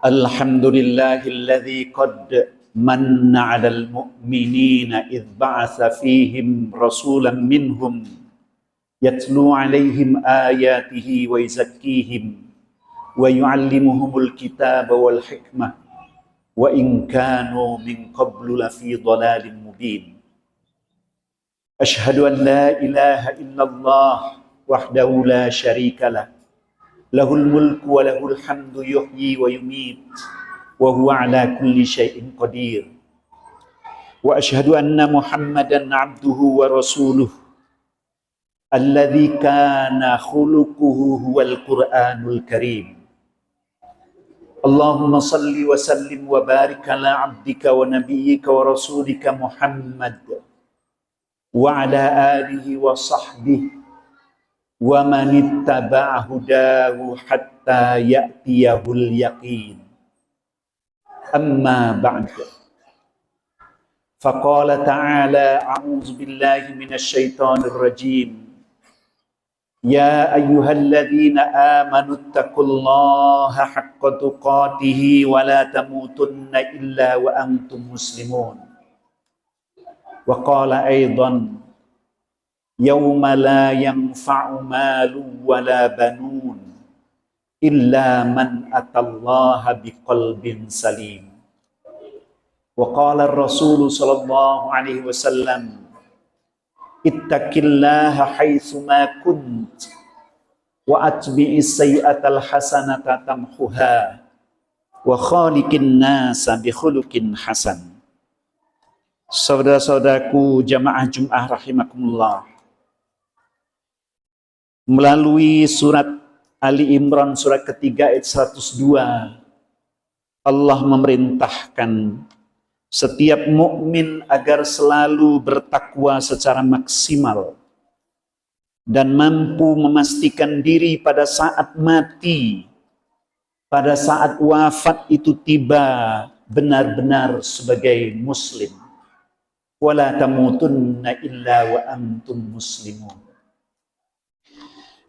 Alhamdulillahilladzi qad manna 'alal mu'minina idh ba'atsa fihim rasulan minhum yatlu 'alaihim ayatihi wa yuzakkihim wa yu'allimuhumul kitaba wal hikmah wa in kanu min qablu lafi dhalalin mubin. Asyhadu an la ilaha illallah wahdahu la syarikalah lahul mulku wa lahul hamdu yuhyi wa yumit wa huwa ala kulli syai'in qadir. Wa asyhadu anna Muhammadan abduhu wa rasuluh alladzi kana khuluquhu huwal Qur'anul Karim. Allahumma salli wa sallim wa barik ala abdika wa nabiyyika wa rasulika Muhammad wa ala alihi wa sahbihi wa man ittaba'a hudahu hatta ya'tiyahul yaqin. Amma ba'd. Faqala ta'ala a'udzu billahi minasy syaithanir rajim. Ya ayyuhalladzina amanu taqullaha haqqa tuqatih wa la tamutunna illa wa antum muslimun. Wa qala aidan yauma la yanfa'u malu wa la banun illa man atallaha biqalbin salim. Wa qala ar-rasul sallallahu alaihi wasallam ittaqillaha haitsu ma kunt wa atbi'is sayyi'atal hasanata tamhuha wa khaliqin nasa bi khuluqin hasan. Saudara-saudaraku jamaah Jumat rahimakumullah, melalui surat Ali Imran surat ketiga ayat 102, Allah memerintahkan setiap mukmin agar selalu bertakwa secara maksimal dan mampu memastikan diri pada saat mati, pada saat wafat itu tiba, benar-benar sebagai muslim. Wala tamutunna illa wa antum muslimun.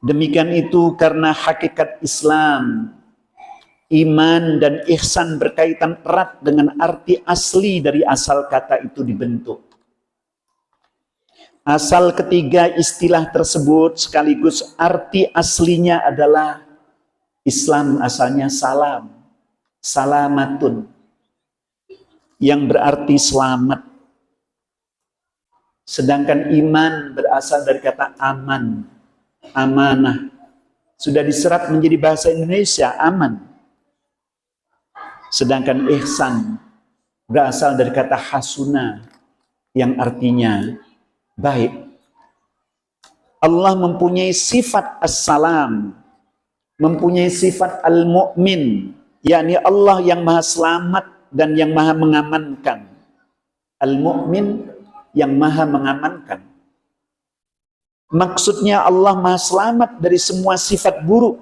Demikian itu karena hakikat Islam, iman dan ihsan berkaitan erat dengan arti asli dari asal kata itu dibentuk. Asal ketiga istilah tersebut sekaligus arti aslinya adalah Islam asalnya salam, salamatun, yang berarti selamat. Sedangkan iman berasal dari kata aman, amanah. Sudah diserap menjadi bahasa Indonesia, aman. Sedangkan ihsan berasal dari kata hasuna yang artinya baik. Allah mempunyai sifat as-salam, mempunyai sifat al-mu'min, yakni Allah yang maha selamat dan yang maha mengamankan. Al-mu'min yang maha mengamankan. Maksudnya Allah maha selamat dari semua sifat buruk,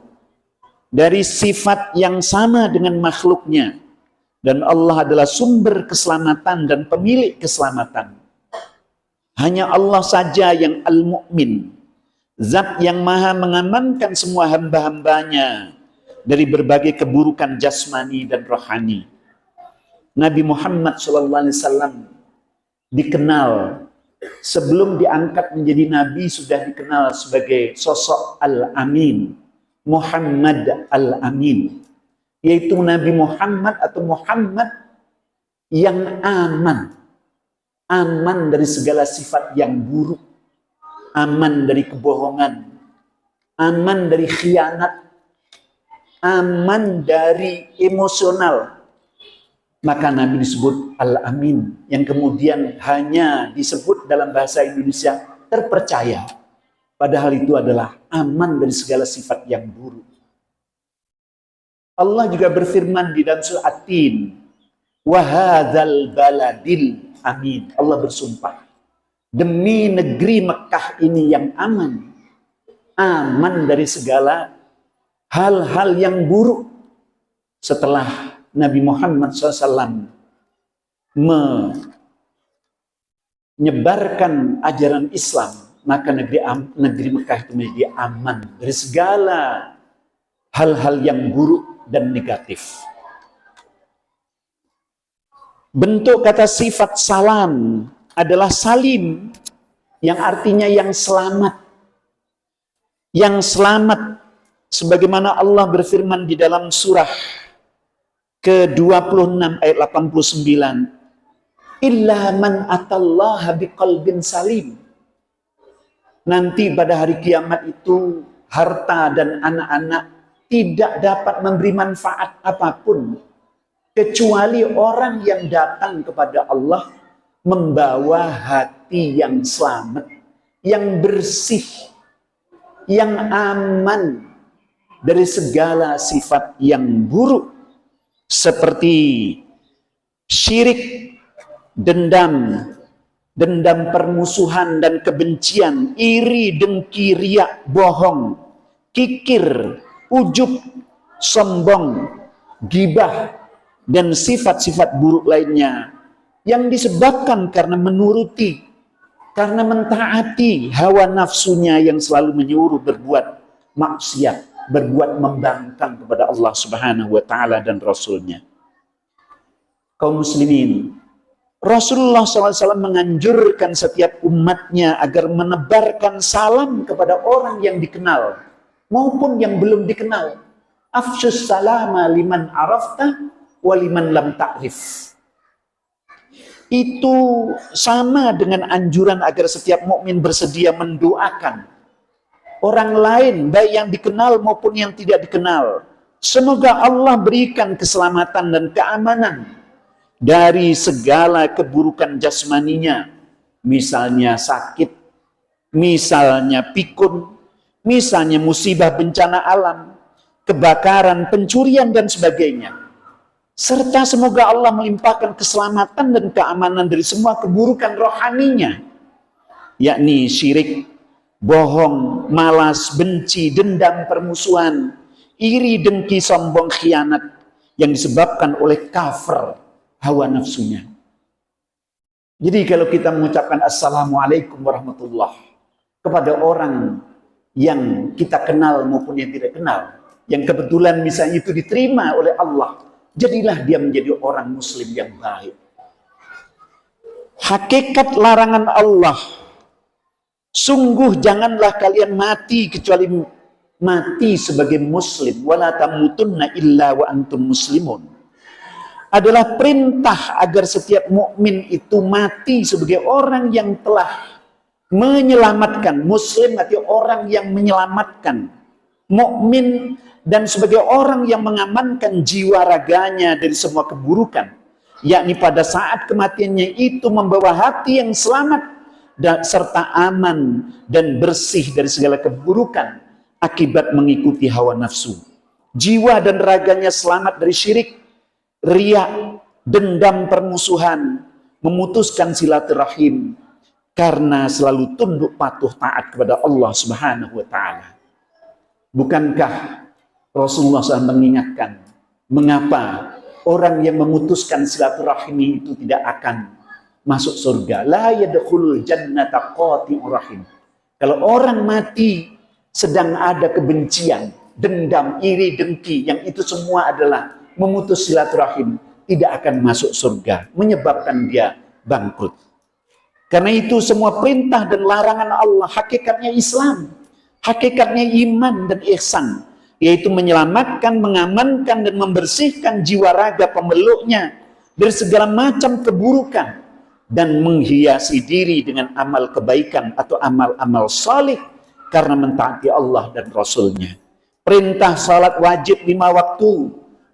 dari sifat yang sama dengan makhluknya. Dan Allah adalah sumber keselamatan dan pemilik keselamatan. Hanya Allah saja yang al-mu'min, zat yang maha mengamankan semua hamba-hambanya dari berbagai keburukan jasmani dan rohani. Nabi Muhammad SAW dikenal sebelum diangkat menjadi nabi, sudah dikenal sebagai sosok al-amin, Muhammad al-amin, yaitu Nabi Muhammad atau Muhammad yang aman, aman dari segala sifat yang buruk, aman dari kebohongan, aman dari khianat, aman dari emosional. Maka Nabi disebut Al-Amin, yang kemudian hanya disebut dalam bahasa Indonesia terpercaya. Padahal itu adalah aman dari segala sifat yang buruk. Allah juga berfirman di dalam surah At-Tin, wa hadzal baladil amin. Allah bersumpah, demi negeri Mekah ini yang aman, aman dari segala hal-hal yang buruk. Setelah Nabi Muhammad SAW menyebarkan ajaran Islam, maka negeri Mekah itu menjadi aman dari segala hal-hal yang buruk dan negatif. Bentuk kata sifat salam adalah salim, yang artinya yang selamat. Yang selamat, sebagaimana Allah berfirman di dalam surah ke-26 ayat 89. Illa man atallaha biqalbin salim. Nanti pada hari kiamat itu, harta dan anak-anak tidak dapat memberi manfaat apapun, kecuali orang yang datang kepada Allah membawa hati yang selamat, yang bersih, yang aman dari segala sifat yang buruk, seperti syirik, dendam permusuhan dan kebencian, iri, dengki, riak, bohong, kikir, ujub, sombong, gibah, dan sifat-sifat buruk lainnya yang disebabkan karena menuruti, karena mentaati hawa nafsunya yang selalu menyuruh berbuat maksiat, berbuat membangkang kepada Allah Subhanahu wa Ta'ala dan Rasulnya. Kaum muslimin, Rasulullah SAW menganjurkan setiap umatnya agar menebarkan salam kepada orang yang dikenal maupun yang belum dikenal. Afshus salama liman arafta wa liman lam ta'rif. Itu sama dengan anjuran agar setiap mukmin bersedia mendoakan orang lain, baik yang dikenal maupun yang tidak dikenal. Semoga Allah berikan keselamatan dan keamanan dari segala keburukan jasmaninya, misalnya sakit, misalnya pikun, misalnya musibah bencana alam, kebakaran, pencurian, dan sebagainya. Serta semoga Allah melimpahkan keselamatan dan keamanan dari semua keburukan rohaninya, yakni syirik, bohong, malas, benci, dendam, permusuhan, iri, dengki, sombong, khianat yang disebabkan oleh kafir, hawa nafsunya. Jadi kalau kita mengucapkan Assalamualaikum warahmatullah kepada orang yang kita kenal maupun yang tidak kenal, yang kebetulan misalnya itu diterima oleh Allah, jadilah dia menjadi orang muslim yang baik. Hakikat larangan Allah, sungguh janganlah kalian mati kecuali mati sebagai muslim, wala tamutunna illa wa antum muslimun, adalah perintah agar setiap mukmin itu mati sebagai orang yang telah menyelamatkan, muslim artinya orang yang menyelamatkan, mukmin dan sebagai orang yang mengamankan jiwa raganya dari semua keburukan, yakni pada saat kematiannya itu membawa hati yang selamat dan serta aman dan bersih dari segala keburukan akibat mengikuti hawa nafsu. Jiwa dan raganya selamat dari syirik, riya, dendam, permusuhan, memutuskan silaturahim karena selalu tunduk patuh taat kepada Allah Subhanahu wa Ta'ala. Bukankah Rasulullah SAW mengingatkan mengapa orang yang memutuskan silaturahim itu tidak akan masuk surga? La yadkhulul jannata qati'ur rahim. Kalau orang mati sedang ada kebencian, dendam, iri, dengki, yang itu semua adalah memutus silaturahim, tidak akan masuk surga, menyebabkan dia bangkrut. Karena itu semua perintah dan larangan Allah hakikatnya Islam, hakikatnya iman dan ihsan, yaitu menyelamatkan, mengamankan, dan membersihkan jiwa raga pemeluknya dari segala macam keburukan dan menghiasi diri dengan amal kebaikan atau amal-amal salih karena mentaati Allah dan Rasulnya. Perintah salat wajib 5 waktu,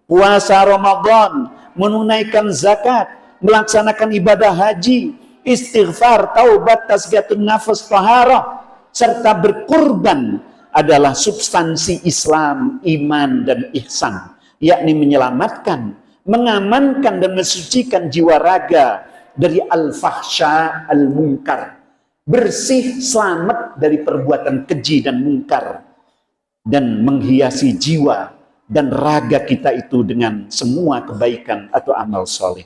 puasa Ramadan, menunaikan zakat, melaksanakan ibadah haji, istighfar, taubat, tazkiyatun nafas, taharah, serta berkurban adalah substansi Islam, iman, dan ihsan, yakni menyelamatkan, mengamankan, dan mensucikan jiwa raga dari al-fahsya, al-munkar, bersih, selamat dari perbuatan keji dan munkar, dan menghiasi jiwa dan raga kita itu dengan semua kebaikan atau amal soleh.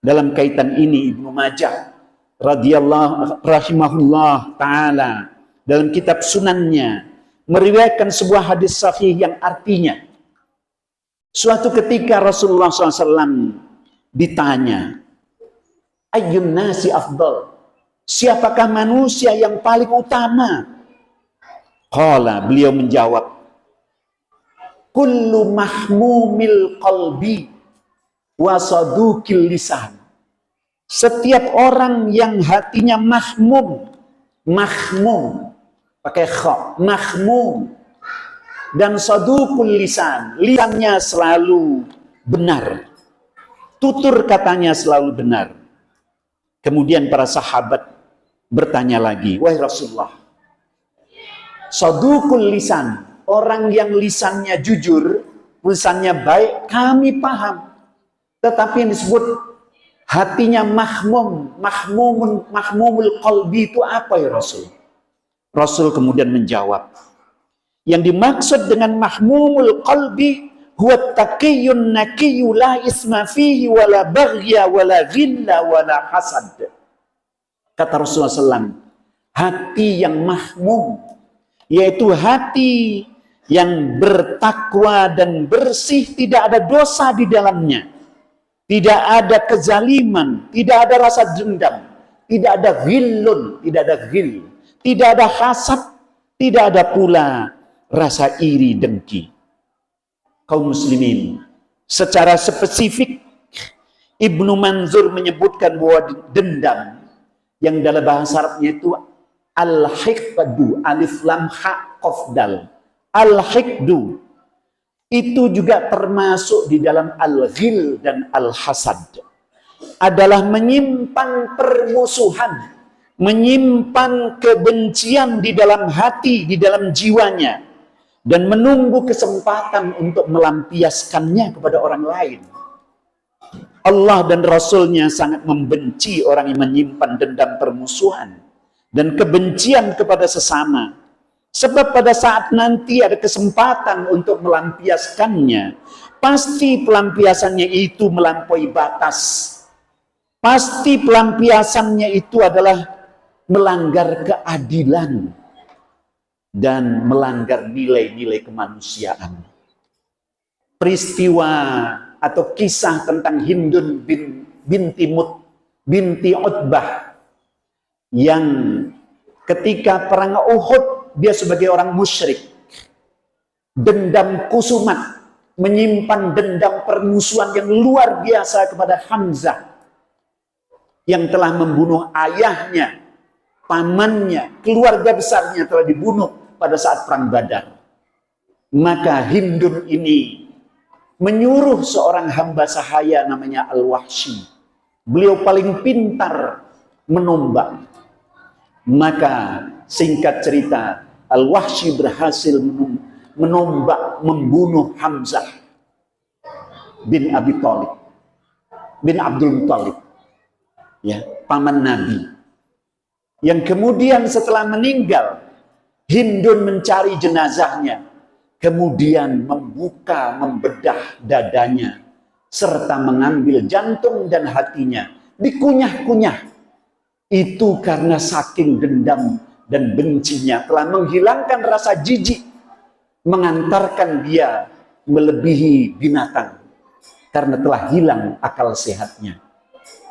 Dalam kaitan ini Ibnu Majah radhiyallahu rahimahullah ta'ala dalam kitab sunannya meriwayatkan sebuah hadis sahih yang artinya, suatu ketika Rasulullah SAW ditanya, Ayyun nasi afdal. Siapakah manusia yang paling utama? Qala, beliau menjawab, kullu mahmumil qalbi wa sadukil lisan. Setiap orang yang hatinya mahmum pakai kha, mahmum, dan sadukul lisan, lisannya selalu benar, tutur katanya selalu benar. Kemudian para sahabat bertanya lagi, wahai Rasulullah, sadukul lisan, orang yang lisannya jujur, lisannya baik, kami paham. Tetapi yang disebut hatinya mahmumul qalbi itu apa ya Rasul? Rasul kemudian menjawab, yang dimaksud dengan mahmumul qalbi huwa taqiyyun naqiyyu la isma fihi wala baghya wala ghilla wala hasad. Kata Rasulullah SAW, hati yang mahmum, yaitu hati yang bertakwa dan bersih, tidak ada dosa di dalamnya, tidak ada kezaliman, tidak ada rasa dendam, tidak ada ghillun, tidak ada ghil, tidak ada hasad, tidak ada pula rasa iri dengki. Kaum muslimin, secara spesifik Ibnu Manzur menyebutkan bahwa dendam yang dalam bahasa Arabnya itu al-hiqdu, alif lam ha qaf dal. Al-hiqdu itu juga termasuk di dalam al-ghil dan al-hasad. Adalah menyimpan permusuhan, menyimpan kebencian di dalam hati, di dalam jiwanya, dan menunggu kesempatan untuk melampiaskannya kepada orang lain. Allah dan Rasulnya sangat membenci orang yang menyimpan dendam permusuhan dan kebencian kepada sesama. Sebab pada saat nanti ada kesempatan untuk melampiaskannya, pasti pelampiasannya itu melampaui batas. Pasti pelampiasannya itu adalah melanggar keadilan dan melanggar nilai-nilai kemanusiaan. Peristiwa atau kisah tentang Hindun binti Utbah yang ketika perang Uhud dia sebagai orang musyrik, dendam kusumat, menyimpan dendam permusuhan yang luar biasa kepada Hamzah yang telah membunuh ayahnya, pamannya, keluarga besarnya telah dibunuh pada saat perang Badar. Maka Hindun ini menyuruh seorang hamba sahaya namanya Al-Wahsy. Beliau paling pintar menombak. Maka singkat cerita, Al-Wahsy berhasil menombak, membunuh Hamzah bin Abi Thalib, bin Abdul Muthalib, ya, paman Nabi. Yang kemudian setelah meninggal, Hindun mencari jenazahnya, kemudian membedah dadanya, serta mengambil jantung dan hatinya, dikunyah-kunyah. Itu karena saking dendam dan bencinya telah menghilangkan rasa jijik, mengantarkan dia melebihi binatang karena telah hilang akal sehatnya.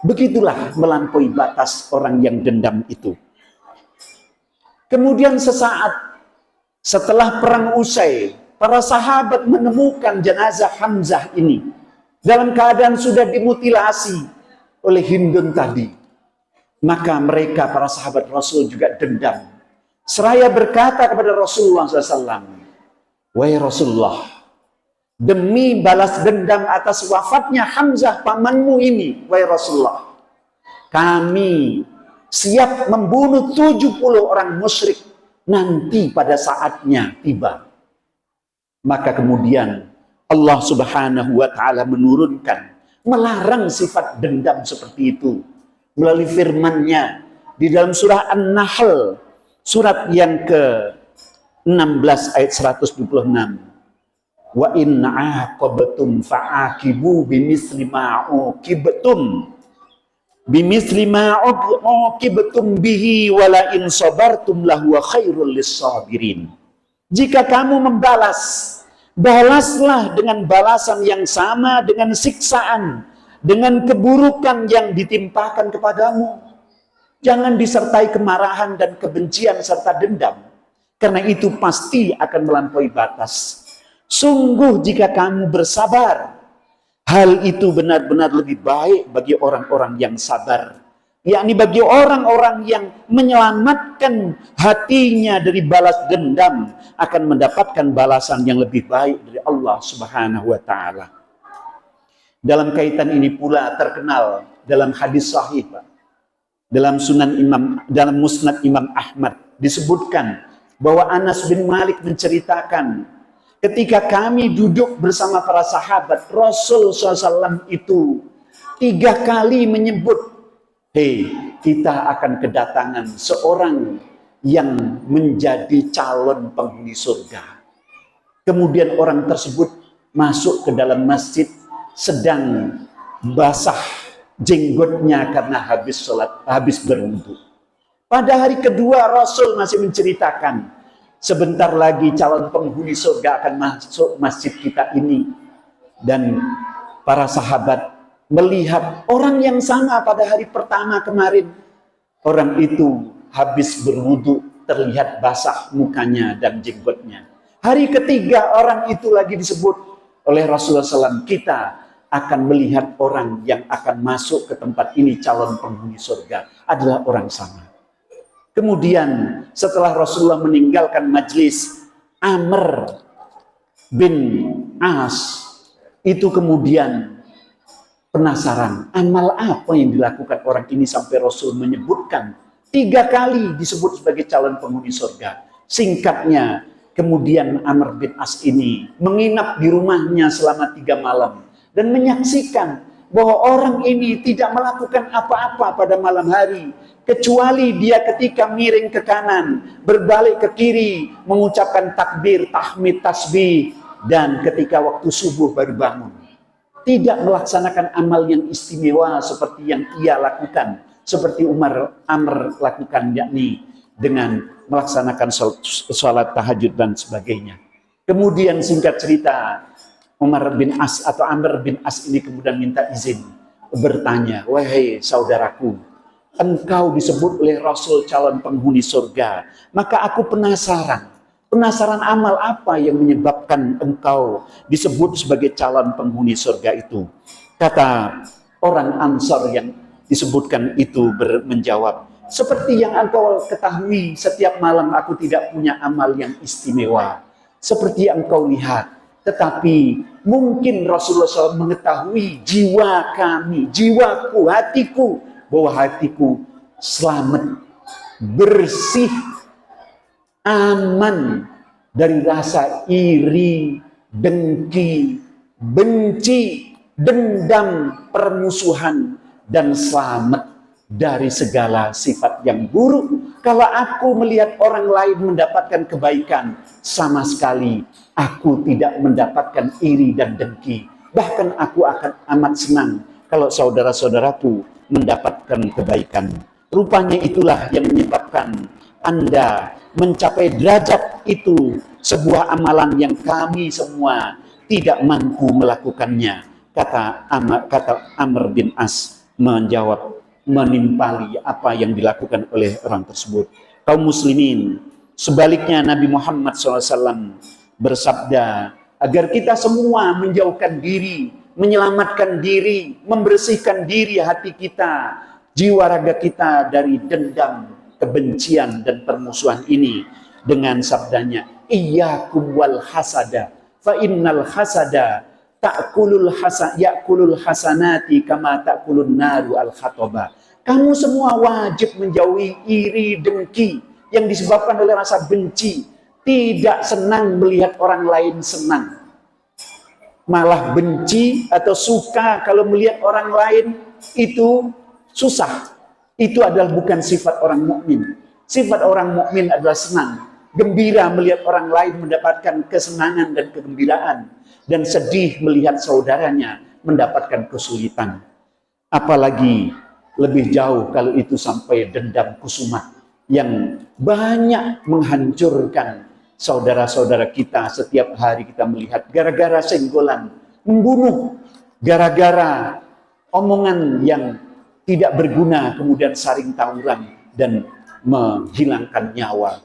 Begitulah melampaui batas orang yang dendam itu. Kemudian sesaat setelah perang usai, para sahabat menemukan jenazah Hamzah ini dalam keadaan sudah dimutilasi oleh Hindun tadi. Maka mereka, para sahabat Rasul, juga dendam. Seraya berkata kepada Rasulullah SAW, wahai Rasulullah, demi balas dendam atas wafatnya Hamzah pamanmu ini, wahai Rasulullah, kami siap membunuh 70 orang musyrik nanti pada saatnya tiba. Maka kemudian Allah Subhanahu wa Ta'ala menurunkan, melarang sifat dendam seperti itu melalui firman-Nya di dalam surah An-Nahl, surat yang ke-16 ayat 126. Wa in aqabtum fa'aqibu bimisli ma uqibtum bihi wala in sabartum lahu khairul lis-sabirin. Jika kamu membalas, balaslah dengan balasan yang sama dengan siksaan, dengan keburukan yang ditimpakan kepadamu. Jangan disertai kemarahan dan kebencian serta dendam, karena itu pasti akan melampaui batas. Sungguh jika kamu bersabar, hal itu benar-benar lebih baik bagi orang-orang yang sabar, yakni bagi orang-orang yang menyelamatkan hatinya dari balas dendam, akan mendapatkan balasan yang lebih baik dari Allah Subhanahu wa Ta'ala. Dalam kaitan ini pula terkenal dalam hadis sahih, Pak, dalam Musnad Imam Ahmad disebutkan bahwa Anas bin Malik menceritakan, ketika kami duduk bersama para sahabat, Rasul SAW itu 3 kali menyebut, hei, kita akan kedatangan seorang yang menjadi calon penghuni surga. Kemudian orang tersebut masuk ke dalam masjid sedang basah jenggotnya karena habis berwudu. Pada hari kedua Rasul masih menceritakan, sebentar lagi calon penghuni surga akan masuk masjid kita ini. Dan para sahabat melihat orang yang sama pada hari pertama kemarin. Orang itu habis berwudu, terlihat basah mukanya dan jenggotnya. Hari ketiga orang itu lagi disebut oleh Rasulullah SAW, kita akan melihat orang yang akan masuk ke tempat ini, calon penghuni surga, adalah orang sama. Kemudian setelah Rasulullah meninggalkan majlis, Amr bin As itu kemudian penasaran, amal apa yang dilakukan orang ini sampai Rasul menyebutkan 3 kali disebut sebagai calon penghuni surga. Singkatnya, kemudian Amr bin As ini menginap di rumahnya selama 3 malam dan menyaksikan bahwa orang ini tidak melakukan apa-apa pada malam hari, kecuali dia ketika miring ke kanan, berbalik ke kiri, mengucapkan takbir, tahmid, tasbih, dan ketika waktu subuh baru bangun. Tidak melaksanakan amal yang istimewa seperti yang ia lakukan, seperti Amr lakukan, yakni dengan melaksanakan sholat tahajud dan sebagainya. Kemudian singkat cerita, Umar bin As atau Amr bin As ini kemudian minta izin bertanya, wahai saudaraku, engkau disebut oleh Rasul calon penghuni surga, maka aku penasaran amal apa yang menyebabkan engkau disebut sebagai calon penghuni surga itu. Kata orang Ansar yang disebutkan itu menjawab, seperti yang engkau ketahui, setiap malam aku tidak punya amal yang istimewa seperti yang engkau lihat. Tetapi mungkin Rasulullah SAW mengetahui jiwa kami, jiwaku, hatiku, bahwa hatiku selamat, bersih, aman dari rasa iri, dengki, benci, dendam, permusuhan, dan selamat dari segala sifat yang buruk. Kalau aku melihat orang lain mendapatkan kebaikan, sama sekali aku tidak mendapatkan iri dan dengki. Bahkan aku akan amat senang kalau saudara-saudaraku mendapatkan kebaikan. Rupanya itulah yang menyebabkan Anda mencapai derajat itu, sebuah amalan yang kami semua tidak mampu melakukannya. Kata Amr bin As menjawab, menimpali apa yang dilakukan oleh orang tersebut. Kaum muslimin, sebaliknya Nabi Muhammad SAW bersabda agar kita semua menjauhkan diri, menyelamatkan diri, membersihkan diri hati kita, jiwa raga kita dari dendam, kebencian dan permusuhan ini dengan sabdanya, iyyakum wal hasada fa innal hasada yakulul hasanati kama takulun naru al khataba. Kamu semua wajib menjauhi iri, dengki yang disebabkan oleh rasa benci. Tidak senang melihat orang lain senang, malah benci atau suka kalau melihat orang lain itu susah. Itu adalah bukan sifat orang mukmin. Sifat orang mukmin adalah senang, gembira melihat orang lain mendapatkan kesenangan dan kegembiraan, dan sedih melihat saudaranya mendapatkan kesulitan. Apalagi lebih jauh kalau itu sampai dendam kusumat yang banyak menghancurkan saudara-saudara kita. Setiap hari kita melihat gara-gara senggolan, membunuh, gara-gara omongan yang tidak berguna kemudian saling tawuran dan menghilangkan nyawa.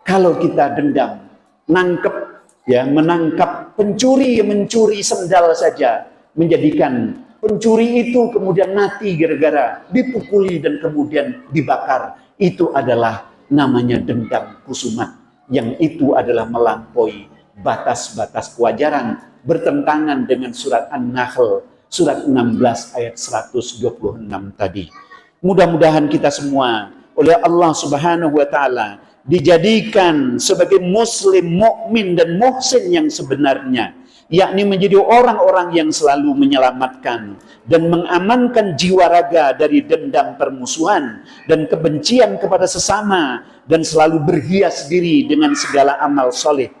Kalau kita dendam, menangkap pencuri yang mencuri sendal saja, menjadikan pencuri itu kemudian mati gara-gara dipukuli dan kemudian dibakar. Itu adalah namanya dendam kusumat, yang itu adalah melampaui batas-batas kewajaran, bertentangan dengan surat An-Nahl surat 16 ayat 126 tadi. Mudah-mudahan kita semua oleh Allah Subhanahu wa taala dijadikan sebagai muslim, mukmin dan muhsin yang sebenarnya, yakni menjadi orang-orang yang selalu menyelamatkan dan mengamankan jiwa raga dari dendam permusuhan dan kebencian kepada sesama, dan selalu berhias diri dengan segala amal soleh,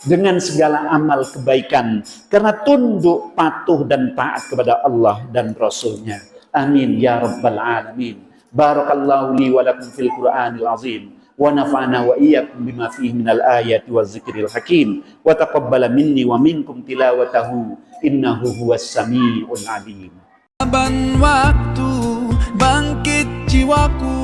dengan segala amal kebaikan, karena tunduk, patuh dan taat kepada Allah dan Rasulnya. Amin ya rabbal alamin. Barakallahu li wa lakum fil Qur'anil azim, wa nafa'ana wa iyyakum bima fihi minal ayati waz zikril hakim, wa taqabbala minni wa minkum tilawatahu innahu huwas samiul alim. Waktu bangkit jiwaku